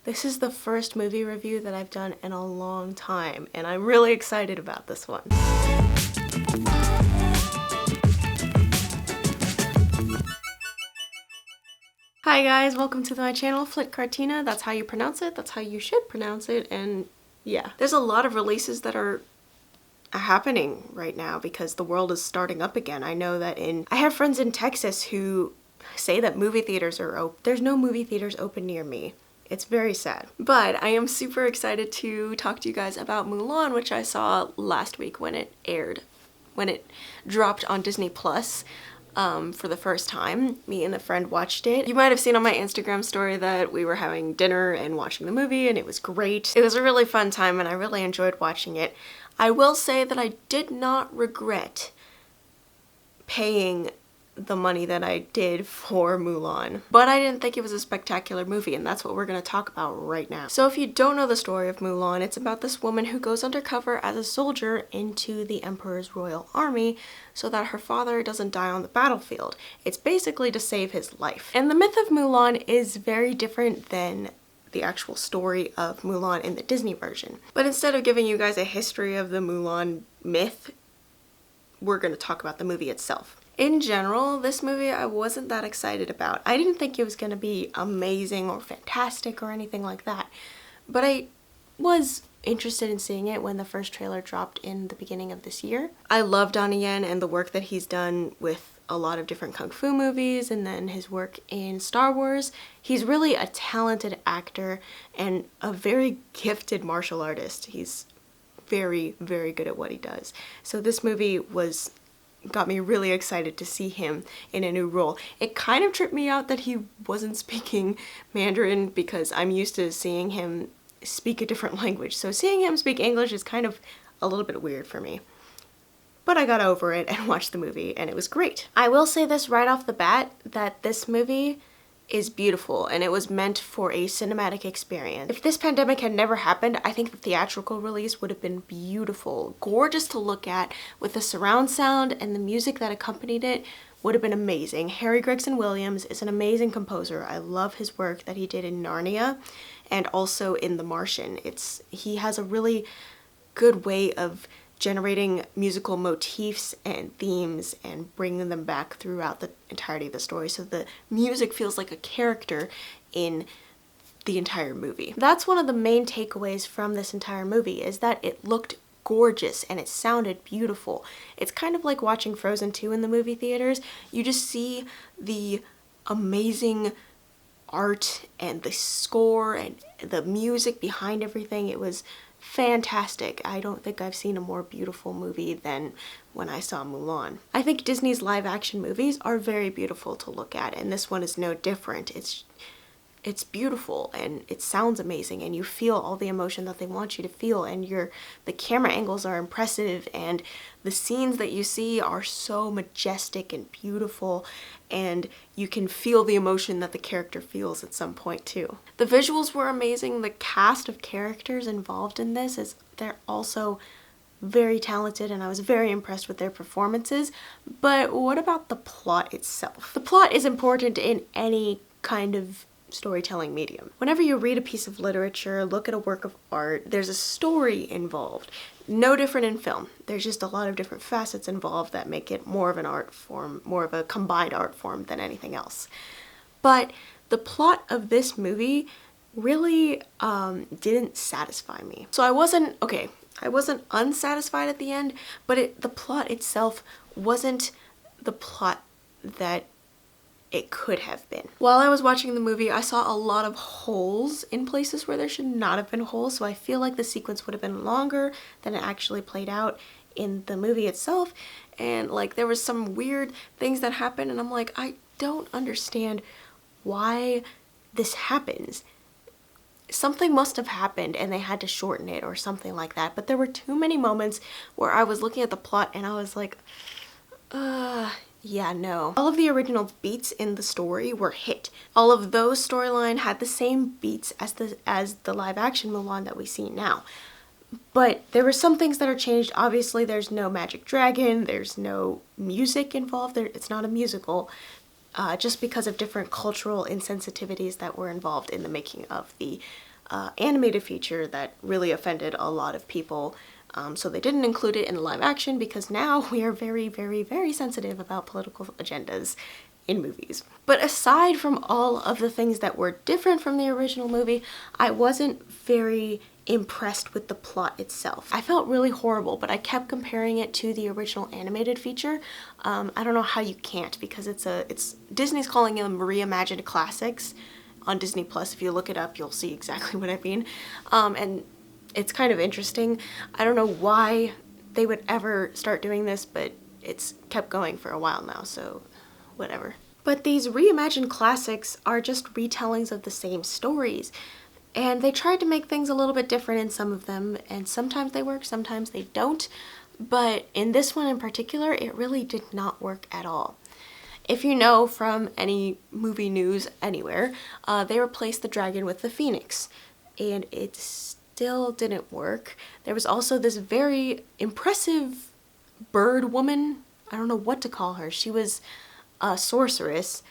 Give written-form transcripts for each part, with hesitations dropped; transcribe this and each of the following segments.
This is the first movie review that I've done in a long time, and I'm really excited about this one. Hi guys, welcome to my channel, Flytte Kartina. That's how you pronounce it, that's how you should pronounce it, and yeah. There's a lot of releases that are happening right now because the world is starting up again. I know that I have friends in Texas who say that movie theaters are open. There's no movie theaters open near me. It's very sad. But I am super excited to talk to you guys about Mulan, which I saw last week when it aired, when it dropped on Disney Plus. For the first time. Me and a friend watched it. You might have seen on my Instagram story that we were having dinner and watching the movie, and it was great. It was a really fun time and I really enjoyed watching it. I will say that I did not regret paying the money that I did for Mulan, but I didn't think it was a spectacular movie, and that's what we're going to talk about right now. So if you don't know the story of Mulan, it's about this woman who goes undercover as a soldier into the Emperor's royal army so that her father doesn't die on the battlefield. It's basically to save his life. And the myth of Mulan is very different than the actual story of Mulan in the Disney version. But instead of giving you guys a history of the Mulan myth, we're going to talk about the movie itself. In general, this movie I wasn't that excited about. I didn't think it was going to be amazing or fantastic or anything like that, but I was interested in seeing it when the first trailer dropped in the beginning of this year. I love Donnie Yen and the work that he's done with a lot of different kung fu movies and then his work in Star Wars. He's really a talented actor and a very gifted martial artist. He's very, very good at what he does. So this movie got me really excited to see him in a new role. It kind of tripped me out that he wasn't speaking Mandarin because I'm used to seeing him speak a different language. So seeing him speak English is kind of a little bit weird for me. But I got over it and watched the movie and it was great. I will say this right off the bat, that this movie is beautiful and it was meant for a cinematic experience. If this pandemic had never happened, I think the theatrical release would have been beautiful, gorgeous to look at, with the surround sound and the music that accompanied it would have been amazing. Harry Gregson Williams is an amazing composer. I love his work that he did in Narnia and also in The Martian. He has a really good way of generating musical motifs and themes and bringing them back throughout the entirety of the story, so the music feels like a character in the entire movie. That's one of the main takeaways from this entire movie, is that it looked gorgeous and it sounded beautiful. It's kind of like watching Frozen 2 in the movie theaters. You just see the amazing art and the score and the music behind everything. It was fantastic. I don't think I've seen a more beautiful movie than when I saw Mulan. I think Disney's live action movies are very beautiful to look at, and this one is no different. It's beautiful and it sounds amazing and you feel all the emotion that they want you to feel, and the camera angles are impressive and the scenes that you see are so majestic and beautiful, and you can feel the emotion that the character feels at some point too. The visuals were amazing. The cast of characters involved in this they're also very talented and I was very impressed with their performances. But what about the plot itself? The plot is important in any kind of storytelling medium. Whenever you read a piece of literature, look at a work of art, there's a story involved. No different in film. There's just a lot of different facets involved that make it more of an art form, more of a combined art form than anything else. But the plot of this movie really didn't satisfy me. So I wasn't unsatisfied at the end, but the plot itself wasn't the plot that it could have been. While I was watching the movie, I saw a lot of holes in places where there should not have been holes, so I feel like the sequence would have been longer than it actually played out in the movie itself, and like there was some weird things that happened and I'm like, I don't understand why this happens. Something must have happened and they had to shorten it or something like that, but there were too many moments where I was looking at the plot and I was like, yeah, no. All of the original beats in the story were hit. All of those storyline had the same beats as the live action Mulan that we see now. But there were some things that are changed. Obviously, there's no magic dragon, there's no music involved. It's not a musical. just because of different cultural insensitivities that were involved in the making of the animated feature that really offended a lot of people. So they didn't include it in the live action because now we are very, very, very sensitive about political agendas in movies. But aside from all of the things that were different from the original movie, I wasn't very impressed with the plot itself. I felt really horrible, but I kept comparing it to the original animated feature. I don't know how you can't, because it's Disney's calling them reimagined classics on Disney Plus. If you look it up, you'll see exactly what I mean. And it's kind of interesting. I don't know why they would ever start doing this, but it's kept going for a while now, so whatever. But these reimagined classics are just retellings of the same stories. And they tried to make things a little bit different in some of them, and sometimes they work, sometimes they don't. But in this one in particular, it really did not work at all. If you know from any movie news anywhere, they replaced the dragon with the phoenix, and it still didn't work. There was also this very impressive bird woman. I don't know what to call her. She was a sorceress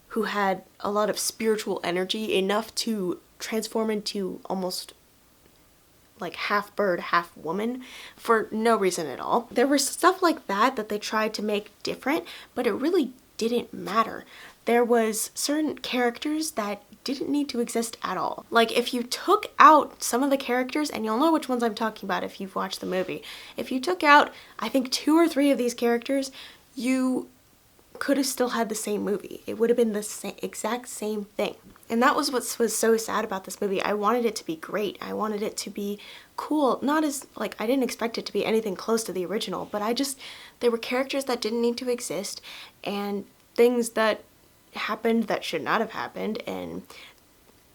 who had a lot of spiritual energy, enough to transform into almost like half bird, half woman, for no reason at all. There was stuff like that that they tried to make different, but it really didn't matter. There was certain characters that didn't need to exist at all. Like, if you took out some of the characters, and you'll know which ones I'm talking about if you've watched the movie, if you took out, I think, 2 or 3 of these characters, you could have still had the same movie. It would have been the exact same thing. And that was what was so sad about this movie. I wanted it to be great. I wanted it to be cool. Not as, like, I didn't expect it to be anything close to the original, but there were characters that didn't need to exist, and things that happened that should not have happened, and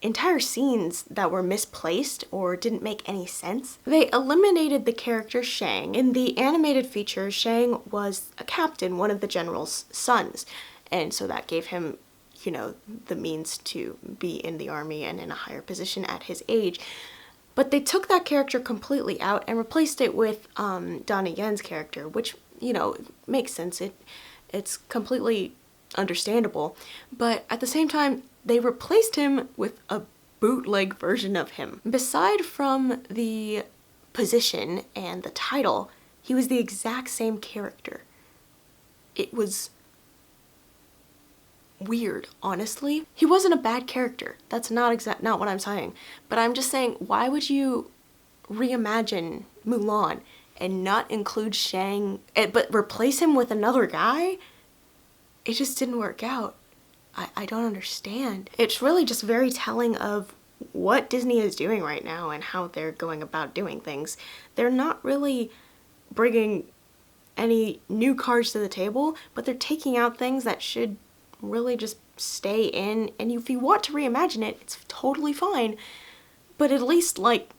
entire scenes that were misplaced or didn't make any sense. They eliminated the character Shang. In the animated feature, Shang was a captain, one of the general's sons, and so that gave him, you know, the means to be in the army and in a higher position at his age. But they took that character completely out and replaced it with Donnie Yen's character, which, you know, makes sense. It's completely understandable. But at the same time, they replaced him with a bootleg version of him. Beside from the position and the title, he was the exact same character. It was weird, honestly. He wasn't a bad character. That's not what I'm saying. But I'm just saying, why would you reimagine Mulan and not include Shang, but replace him with another guy? It just didn't work out. I don't understand. It's really just very telling of what Disney is doing right now and how they're going about doing things. They're not really bringing any new cards to the table, but they're taking out things that should really just stay in, and if you want to reimagine it, it's totally fine, but at least, like,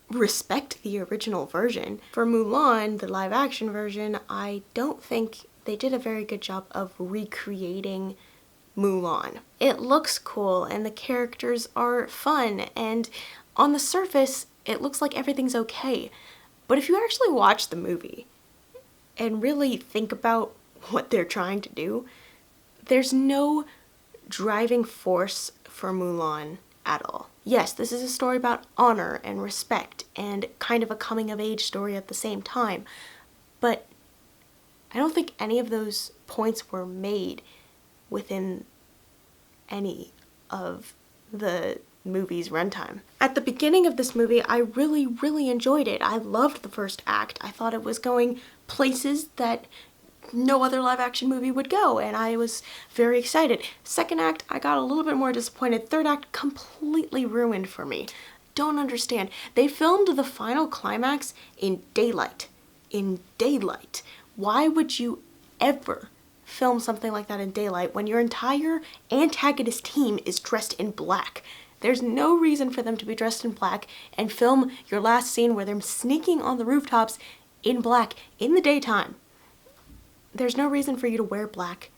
respect the original version. For Mulan, the live action version, I don't think they did a very good job of recreating Mulan. It looks cool and the characters are fun, and on the surface it looks like everything's okay, but if you actually watch the movie and really think about what they're trying to do, there's no driving force for Mulan at all. Yes, this is a story about honor and respect and kind of a coming of age story at the same time, but I don't think any of those points were made within any of the movie's runtime. At the beginning of this movie, I really, really enjoyed it. I loved the first act. I thought it was going places that no other live action movie would go, and I was very excited. Second act, I got a little bit more disappointed. Third act, completely ruined for me. Don't understand. They filmed the final climax in daylight. In daylight. Why would you ever film something like that in daylight when your entire antagonist team is dressed in black? There's no reason for them to be dressed in black and film your last scene where they're sneaking on the rooftops in black in the daytime. There's no reason for you to wear black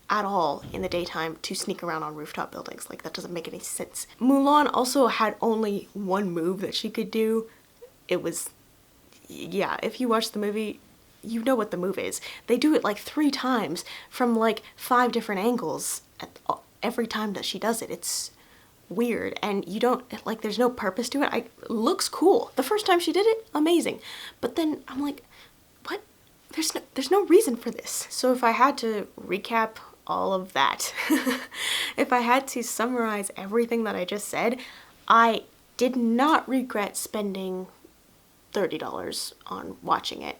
at all in the daytime to sneak around on rooftop buildings. Like, that doesn't make any sense. Mulan also had only one move that she could do. It was, yeah, if you watch the movie, you know what the move is. They do it like 3 times from like 5 different angles every time that she does it. It's weird, and you don't, like, there's no purpose to it. It looks cool. The first time she did it, amazing. But then I'm like, what? There's no reason for this. So if I had to recap all of that, if I had to summarize everything that I just said, I did not regret spending $30 on watching it.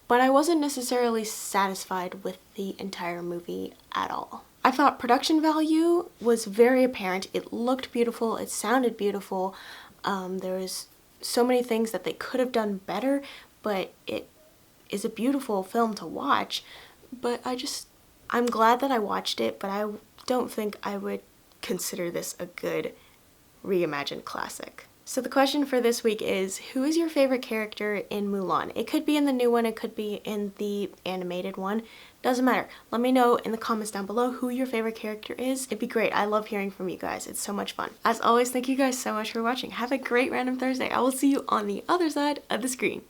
But I wasn't necessarily satisfied with the entire movie at all. I thought production value was very apparent. It looked beautiful, it sounded beautiful. There was so many things that they could have done better, but it is a beautiful film to watch. But I'm glad that I watched it, but I don't think I would consider this a good reimagined classic. So the question for this week is, who is your favorite character in Mulan? It could be in the new one, it could be in the animated one. Doesn't matter. Let me know in the comments down below who your favorite character is. It'd be great. I love hearing from you guys. It's so much fun. As always, thank you guys so much for watching. Have a great random Thursday. I will see you on the other side of the screen.